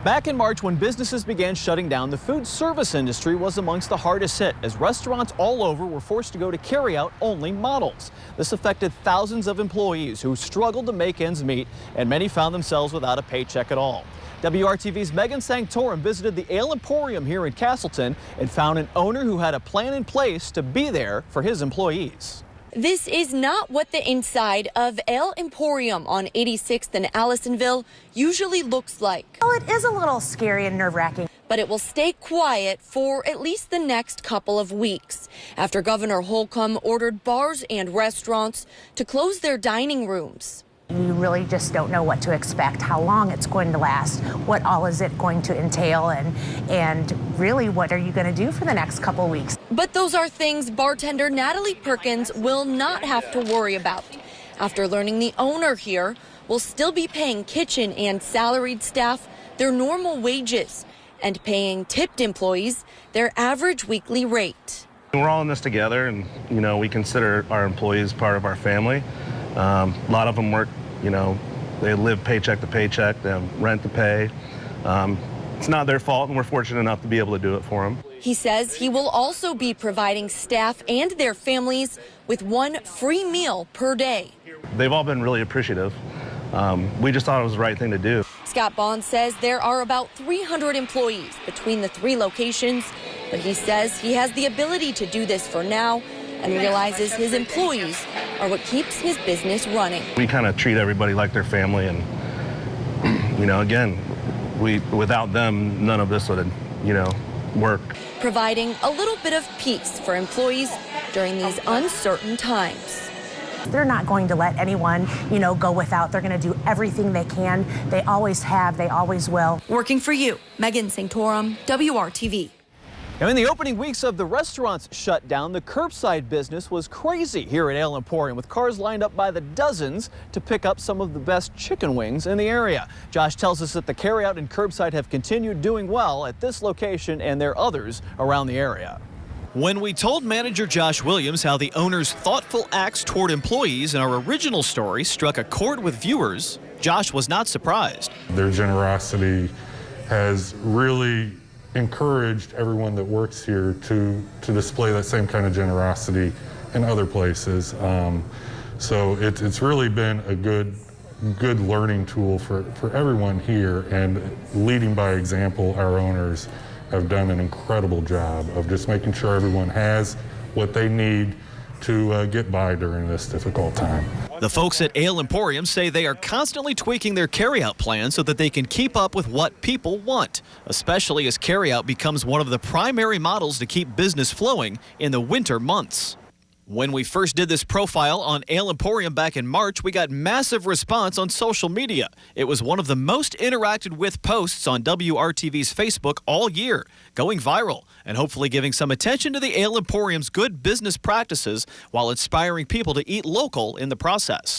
Back in March, when businesses began shutting down, the food service industry was amongst the hardest hit as restaurants all over were forced to go to carry-out only models. This affected thousands of employees who struggled to make ends meet, and many found themselves without a paycheck at all. WRTV's Megan Sanctorum visited the Ale Emporium here in Castleton and found an owner who had a plan in place to be there for his employees. This is not what the inside of Ale Emporium on 86th and Allisonville usually looks like. Well, it is a little scary and nerve-wracking. But it will stay quiet for at least the next couple of weeks after Governor Holcomb ordered bars and restaurants to close their dining rooms. You really just don't know what to expect, how long it's going to last, what all is it going to entail, and really what are you going to do for the next couple of weeks. But those are things bartender Natalie Perkins will not have to worry about after learning the owner here will still be paying kitchen and salaried staff their normal wages and paying tipped employees their average weekly rate. We're all in this together, and we consider our employees part of our family. A lot of them work, they live paycheck to paycheck, they have rent to pay. It's not their fault, and we're fortunate enough to be able to do it for them. He says he will also be providing staff and their families with one free meal per day. They've all been really appreciative. We just thought it was the right thing to do. Scott Bond says there are about 300 employees between the three locations, but he says he has the ability to do this for now and realizes his employees are what keeps his business running. We kind of treat everybody like their family, and again, without them, none of this would work. Providing a little bit of peace for employees during these uncertain times. They're not going to let anyone, go without. They're going to do everything they can. They always have, they always will. Working for you, Megan Sanctorum, WRTV. Now, in the opening weeks of the restaurant's shutdown, the curbside business was crazy here at Ale Emporium, with cars lined up by the dozens to pick up some of the best chicken wings in the area. Josh tells us that the carryout and curbside have continued doing well at this location, and there are others around the area. When we told manager Josh Williams how the owner's thoughtful acts toward employees in our original story struck a chord with viewers, Josh was not surprised. Their generosity has really encouraged everyone that works here to display that same kind of generosity in other places. So it's really been a good learning tool for everyone here, and leading by example, our owners have done an incredible job of just making sure everyone has what they need to get by during this difficult time. The folks at Ale Emporium say they are constantly tweaking their carryout plan so that they can keep up with what people want, especially as carryout becomes one of the primary models to keep business flowing in the winter months. When we first did this profile on Ale Emporium back in March, we got massive response on social media. It was one of the most interacted with posts on WRTV's Facebook all year, going viral and hopefully giving some attention to the Ale Emporium's good business practices while inspiring people to eat local in the process.